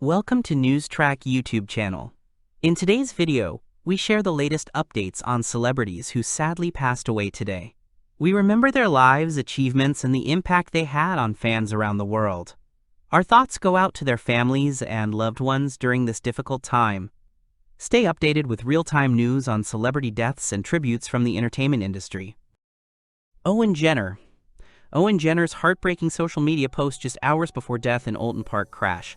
Welcome to NewsTrack YouTube channel. In today's video, we share the latest updates on celebrities who sadly passed away today. We remember their lives, achievements, and the impact they had on fans around the world. Our thoughts go out to their families and loved ones during this difficult time. Stay updated with real-time news on celebrity deaths and tributes from the entertainment industry. Owen Jenner. Owen Jenner's heartbreaking social media post just hours before death in Oulton Park crash.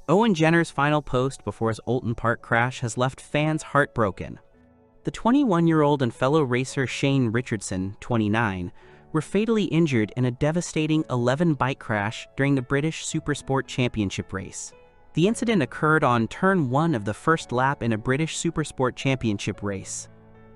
Owen Jenner's final post before his Oulton Park crash has left fans heartbroken. The 21-year-old and fellow racer Shane Richardson, 29, were fatally injured in a devastating 11-bike crash during the British Supersport Championship race. The incident occurred on turn 1 of the first lap in a British Supersport Championship race.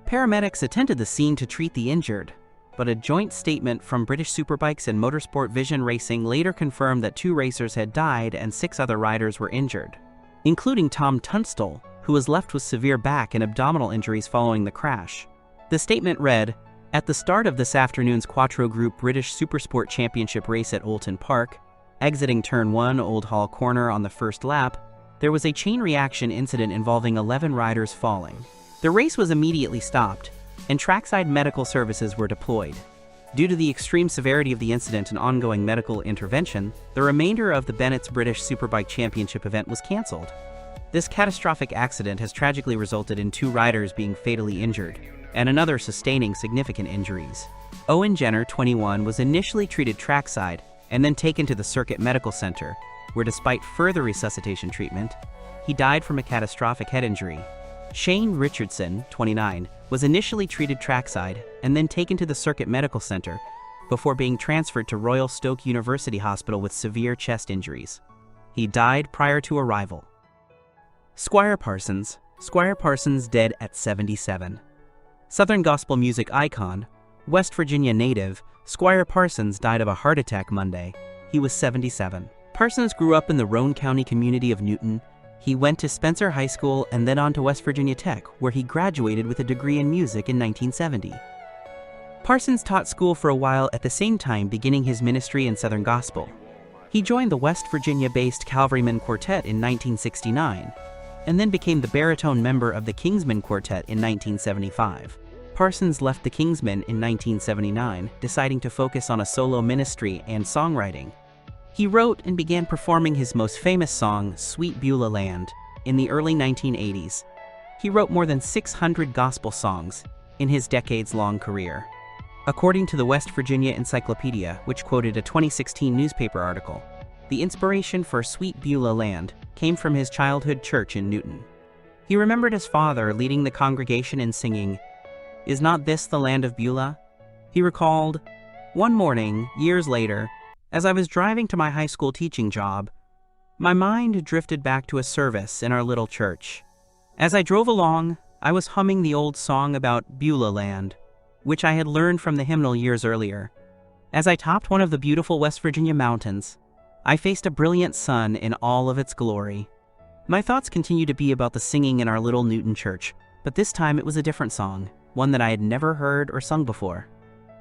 Paramedics attended the scene to treat the injured, but a joint statement from British Superbikes and Motorsport Vision Racing later confirmed that 2 racers had died and 6 other riders were injured, including Tom Tunstall, who was left with severe back and abdominal injuries following the crash. The statement read, "At the start of this afternoon's Quattro Group British Supersport Championship race at Oulton Park, exiting turn 1 Old Hall Corner on the first lap, there was a chain reaction incident involving 11 riders falling. The race was immediately stopped, and trackside medical services were deployed. Due to the extreme severity of the incident and ongoing medical intervention, the remainder of the Bennett's British Superbike Championship event was cancelled. This catastrophic accident has tragically resulted in 2 riders being fatally injured, and another sustaining significant injuries. Owen Jenner, 21, was initially treated trackside and then taken to the Circuit Medical Center, where despite further resuscitation treatment, he died from a catastrophic head injury. Shane Richardson, 29, was initially treated trackside and then taken to the Circuit Medical Center before being transferred to Royal Stoke University Hospital with severe chest injuries. He died prior to arrival. Squire Parsons. Squire Parsons dead at 77. Southern gospel music icon, West Virginia native, Squire Parsons died of a heart attack Monday. He was 77. Parsons grew up in the Roane County community of Newton. He went to Spencer High School and then on to West Virginia Tech, where he graduated with a degree in music in 1970. Parsons taught school for a while at the same time beginning his ministry in Southern Gospel. He joined the West Virginia-based Calvarymen Quartet in 1969, and then became the baritone member of the Kingsmen Quartet in 1975. Parsons left the Kingsmen in 1979, deciding to focus on a solo ministry and songwriting. He wrote and began performing his most famous song, Sweet Beulah Land, in the early 1980s. He wrote more than 600 gospel songs in his decades-long career. According to the West Virginia Encyclopedia, which quoted a 2016 newspaper article, the inspiration for Sweet Beulah Land came from his childhood church in Newton. He remembered his father leading the congregation in singing, "Is not this the land of Beulah?" He recalled, "One morning, years later, as I was driving to my high school teaching job, my mind drifted back to a service in our little church. As I drove along, I was humming the old song about Beulah Land, which I had learned from the hymnal years earlier. As I topped one of the beautiful West Virginia mountains, I faced a brilliant sun in all of its glory. My thoughts continued to be about the singing in our little Newton church, but this time it was a different song, one that I had never heard or sung before."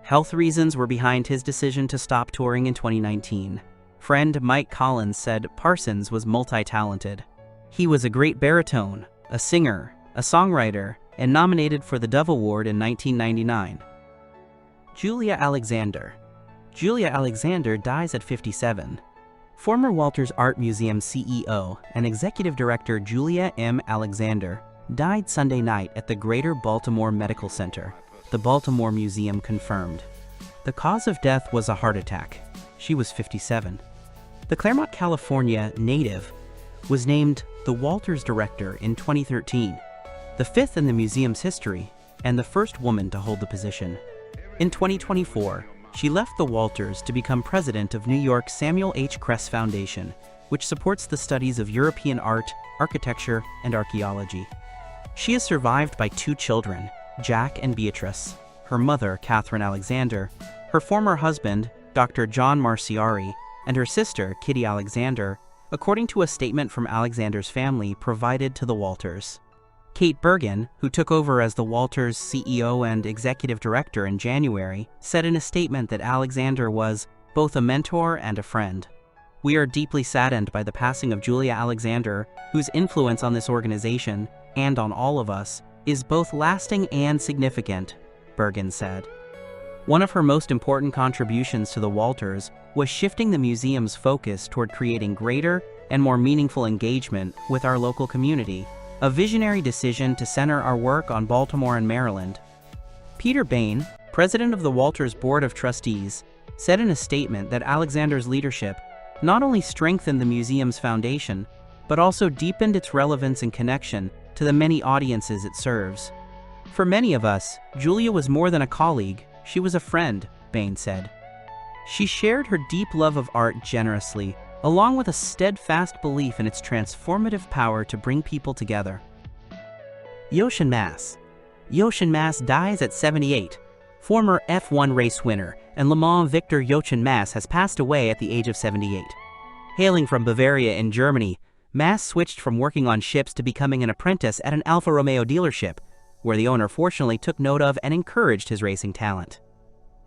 Health reasons were behind his decision to stop touring in 2019. Friend Mike Collins said Parsons was multi-talented. He was a great baritone, a singer, a songwriter, and nominated for the Dove Award in 1999. Julia Alexander. Julia Alexander dies at 57. Former Walters Art Museum CEO and Executive Director Julia M. Alexander died Sunday night at the Greater Baltimore Medical Center, the Baltimore Museum confirmed. The cause of death was a heart attack. She was 57. The Claremont, California native was named the Walters Director in 2013, the 5th in the museum's history, and the first woman to hold the position. In 2024, she left the Walters to become president of New York's Samuel H. Kress Foundation, which supports the studies of European art, architecture, and archaeology. She is survived by 2 children, Jack and Beatrice, her mother, Catherine Alexander, her former husband, Dr. John Marciari, and her sister, Kitty Alexander, according to a statement from Alexander's family provided to the Walters. Kate Bergen, who took over as the Walters' CEO and executive director in January, said in a statement that Alexander was both a mentor and a friend. We are deeply saddened by the passing of Julia Alexander, whose influence on this organization, and on all of us, is both lasting and significant, Bergen said. One of her most important contributions to the Walters was shifting the museum's focus toward creating greater and more meaningful engagement with our local community, a visionary decision to center our work on Baltimore and Maryland. Peter Bain, president of the Walters Board of Trustees, said in a statement that Alexander's leadership not only strengthened the museum's foundation, but also deepened its relevance and connection to the many audiences it serves. For many of us, Julia was more than a colleague, she was a friend, Bain said. She shared her deep love of art generously, along with a steadfast belief in its transformative power to bring people together. Jochen Mass. Jochen Mass dies at 78. Former F1 race winner and Le Mans victor Jochen Mass has passed away at the age of 78. Hailing from Bavaria in Germany, Mass switched from working on ships to becoming an apprentice at an Alfa Romeo dealership, where the owner fortunately took note of and encouraged his racing talent.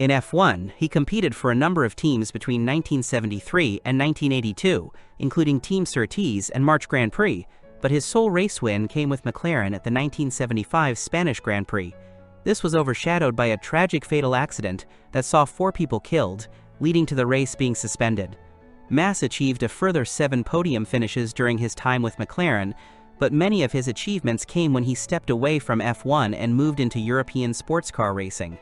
In F1, he competed for a number of teams between 1973 and 1982, including Team Surtees and March Grand Prix, but his sole race win came with McLaren at the 1975 Spanish Grand Prix. This was overshadowed by a tragic fatal accident that saw 4 people killed, leading to the race being suspended. Mass achieved a further 7 podium finishes during his time with McLaren, but many of his achievements came when he stepped away from F1 and moved into European sports car racing.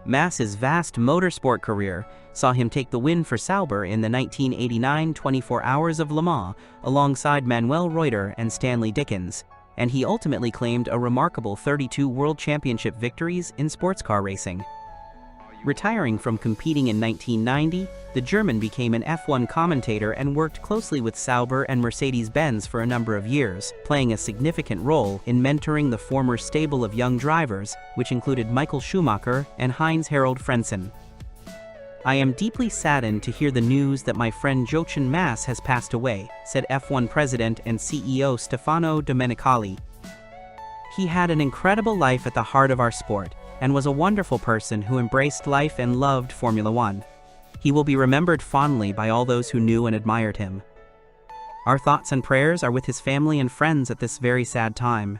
Mass's vast motorsport career saw him take the win for Sauber in the 1989 24 Hours of Le Mans alongside Manuel Reuter and Stanley Dickens, and he ultimately claimed a remarkable 32 World Championship victories in sports car racing. Retiring from competing in 1990, the German became an F1 commentator and worked closely with Sauber and Mercedes-Benz for a number of years, playing a significant role in mentoring the former stable of young drivers, which included Michael Schumacher and Heinz-Harald Frentzen. I am deeply saddened to hear the news that my friend Jochen Mass has passed away, said F1 President and CEO Stefano Domenicali. He had an incredible life at the heart of our sport, and was a wonderful person who embraced life and loved Formula One. He will be remembered fondly by all those who knew and admired him. Our thoughts and prayers are with his family and friends at this very sad time.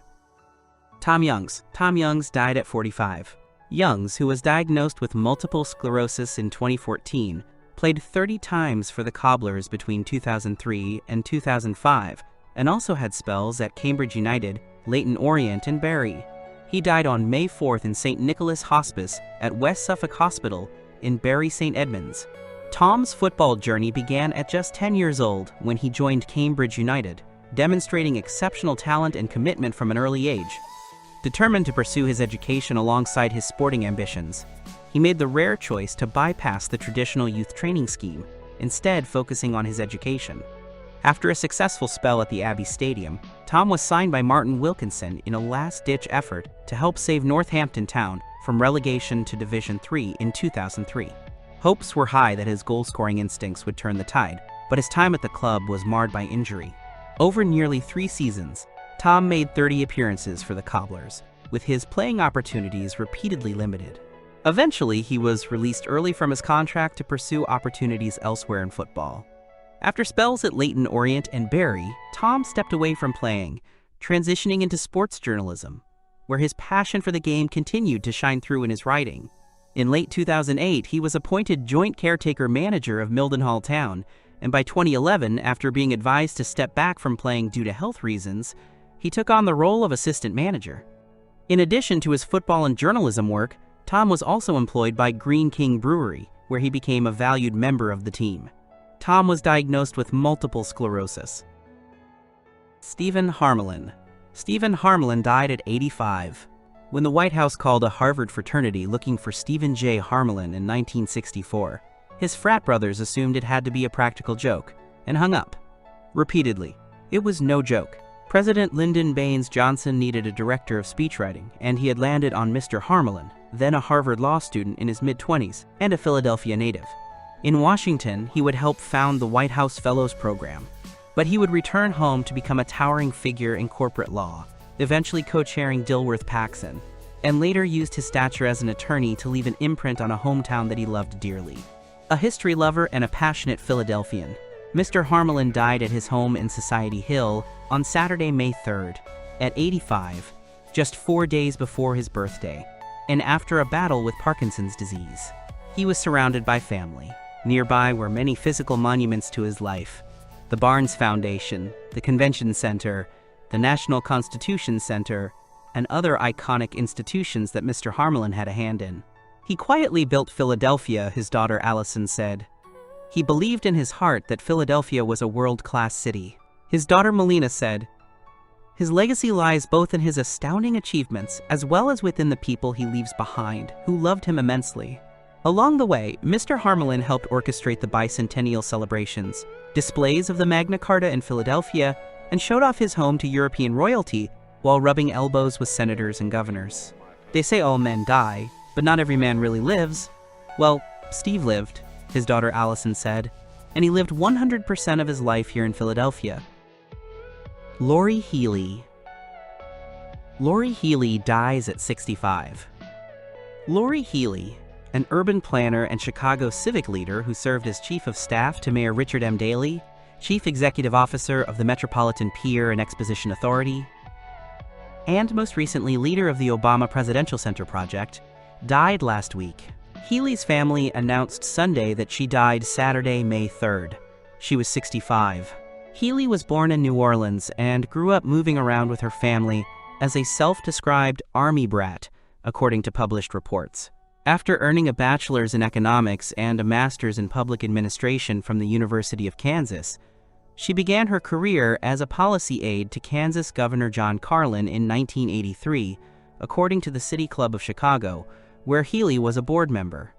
Tom Youngs. Tom Youngs died at 45. Youngs, who was diagnosed with multiple sclerosis in 2014, played 30 times for the Cobblers between 2003 and 2005, and also had spells at Cambridge United, Leyton Orient, and Bury. He died on May 4th in St. Nicholas Hospice at West Suffolk Hospital in Bury St. Edmunds. Tom's football journey began at just 10 years old when he joined Cambridge United, demonstrating exceptional talent and commitment from an early age. Determined to pursue his education alongside his sporting ambitions, he made the rare choice to bypass the traditional youth training scheme, instead focusing on his education. After a successful spell at the Abbey Stadium, Tom was signed by Martin Wilkinson in a last-ditch effort to help save Northampton Town from relegation to Division III in 2003. Hopes were high that his goal-scoring instincts would turn the tide, but his time at the club was marred by injury. Over nearly 3 seasons, Tom made 30 appearances for the Cobblers, with his playing opportunities repeatedly limited. Eventually, he was released early from his contract to pursue opportunities elsewhere in football. After spells at Leyton Orient and Bury, Tom stepped away from playing, transitioning into sports journalism, where his passion for the game continued to shine through in his writing. In late 2008, he was appointed joint caretaker manager of Mildenhall Town, and by 2011, after being advised to step back from playing due to health reasons, he took on the role of assistant manager. In addition to his football and journalism work, Tom was also employed by Green King Brewery, where he became a valued member of the team. Tom was diagnosed with multiple sclerosis. Stephen Harmelin. Stephen Harmelin died at 85. When the White House called a Harvard fraternity looking for Stephen J. Harmelin in 1964, his frat brothers assumed it had to be a practical joke, and hung up. Repeatedly. It was no joke. President Lyndon Baines Johnson needed a director of speechwriting, and he had landed on Mr. Harmelin, then a Harvard law student in his mid-20s and a Philadelphia native. In Washington, he would help found the White House Fellows Program, but he would return home to become a towering figure in corporate law, eventually co-chairing Dilworth-Paxson, and later used his stature as an attorney to leave an imprint on a hometown that he loved dearly. A history lover and a passionate Philadelphian, Mr. Harmelin died at his home in Society Hill on Saturday, May 3rd, at 85, just 4 days before his birthday, and after a battle with Parkinson's disease. He was surrounded by family. Nearby were many physical monuments to his life: the Barnes Foundation, the Convention Center, the National Constitution Center, and other iconic institutions that Mr. Harmelin had a hand in. He quietly built Philadelphia, his daughter Allison said. He believed in his heart that Philadelphia was a world-class city. His daughter Melina said, "His legacy lies both in his astounding achievements as well as within the people he leaves behind, who loved him immensely." Along the way, Mr. Harmelin helped orchestrate the bicentennial celebrations, displays of the Magna Carta in Philadelphia, and showed off his home to European royalty while rubbing elbows with senators and governors. They say all men die, but not every man really lives. Well, Steve lived, his daughter Allison said, and he lived 100% of his life here in Philadelphia. Lori Healy. Lori Healy dies at 65. Lori Healy, an urban planner and Chicago civic leader who served as chief of staff to Mayor Richard M. Daley, chief executive officer of the Metropolitan Pier and Exposition Authority, and most recently leader of the Obama Presidential Center project, died last week. Healy's family announced Sunday that she died Saturday, May 3rd. She was 65. Healy was born in New Orleans and grew up moving around with her family as a self-described army brat, according to published reports. After earning a bachelor's in economics and a master's in public administration from the University of Kansas, she began her career as a policy aide to Kansas Governor John Carlin in 1983, according to the City Club of Chicago, where Healy was a board member.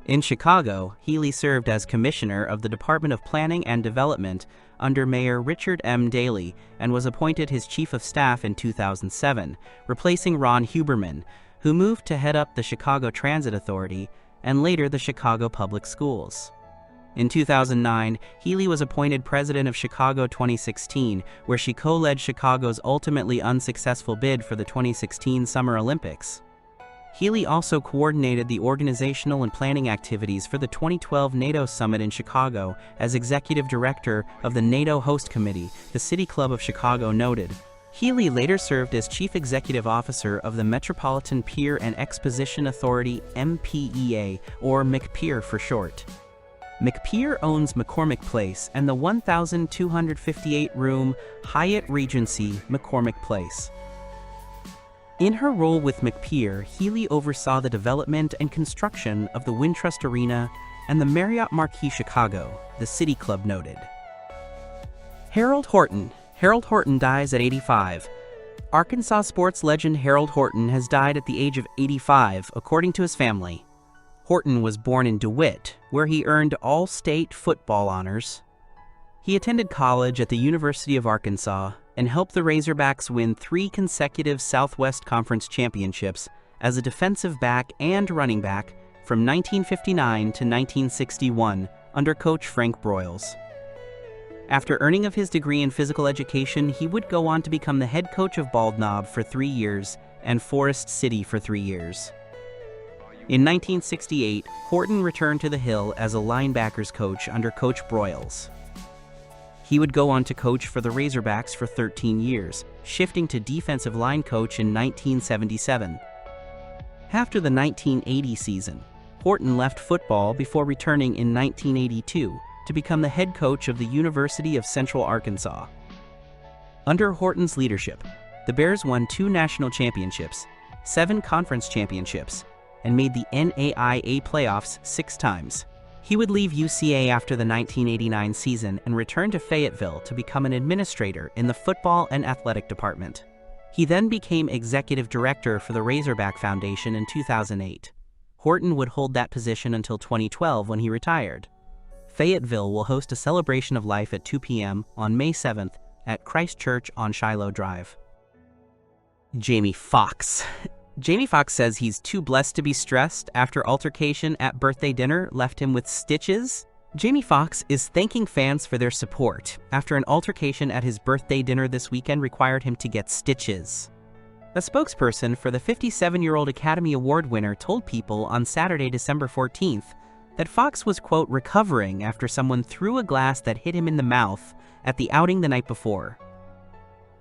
In Chicago, Healy served as commissioner of the Department of Planning and Development under Mayor Richard M. Daley and was appointed his chief of staff in 2007, replacing Ron Huberman, who moved to head up the Chicago Transit Authority and later the Chicago Public Schools. In 2009, Healy was appointed president of Chicago 2016, where she co-led Chicago's ultimately unsuccessful bid for the 2016 Summer Olympics. Healy also coordinated the organizational and planning activities for the 2012 NATO Summit in Chicago as executive director of the NATO Host Committee, the City Club of Chicago noted. Healy later served as chief executive officer of the Metropolitan Pier and Exposition Authority, MPEA, or McPier for short. McPier owns McCormick Place and the 1,258-room Hyatt Regency McCormick Place. In her role with McPier, Healy oversaw the development and construction of the Wintrust Arena and the Marriott Marquis Chicago, the City Club noted. Harold Horton. Harold Horton dies at 85. Arkansas sports legend Harold Horton has died at the age of 85, according to his family. Horton was born in DeWitt, where he earned all-state football honors. He attended college at the University of Arkansas and helped the Razorbacks win 3 consecutive Southwest Conference championships as a defensive back and running back from 1959 to 1961 under coach Frank Broyles. After earning of his degree in physical education, he would go on to become the head coach of Bald Knob for 3 years and Forest City for 3 years. In 1968, Horton returned to the Hill as a linebackers coach under Coach Broyles. He would go on to coach for the Razorbacks for 13 years, shifting to defensive line coach in 1977. After the 1980 season, Horton left football before returning in 1982 to become the head coach of the University of Central Arkansas. Under Horton's leadership, the Bears won 2 national championships, 7 conference championships, and made the NAIA playoffs 6 times. He would leave UCA after the 1989 season and return to Fayetteville to become an administrator in the football and athletic department. He then became executive director for the Razorback Foundation in 2008. Horton would hold that position until 2012 when he retired. Fayetteville will host a celebration of life at 2 p.m. on May 7th at Christ Church on Shiloh Drive. Jamie Foxx. Jamie Foxx says he's too blessed to be stressed after altercation at birthday dinner left him with stitches. Jamie Foxx is thanking fans for their support after an altercation at his birthday dinner this weekend required him to get stitches. A spokesperson for the 57-year-old Academy Award winner told People on Saturday, December 14th that Fox was, quote, recovering after someone threw a glass that hit him in the mouth at the outing the night before.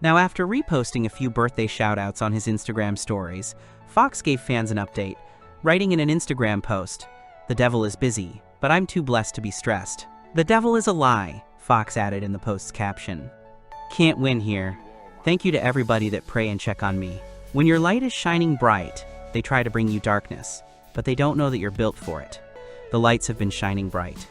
Now, after reposting a few birthday shoutouts on his Instagram stories, Fox gave fans an update, writing in an Instagram post, "The devil is busy, but I'm too blessed to be stressed." "The devil is a lie," Fox added in the post's caption. "Can't win here. Thank you to everybody that pray and check on me. When your light is shining bright, they try to bring you darkness, but they don't know that you're built for it. The lights have been shining bright."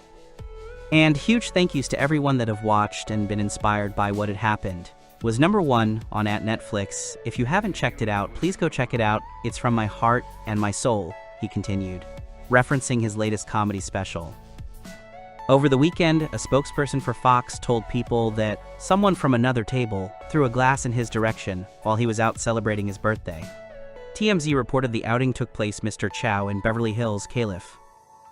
And huge thank yous to everyone that have watched and been inspired by what had happened. It was #1 on @Netflix. If you haven't checked it out, please go check it out. It's from my heart and my soul, he continued, referencing his latest comedy special. Over the weekend, a spokesperson for Fox told people that someone from another table threw a glass in his direction while he was out celebrating his birthday. TMZ reported the outing took place Mr. Chow in Beverly Hills, Calif.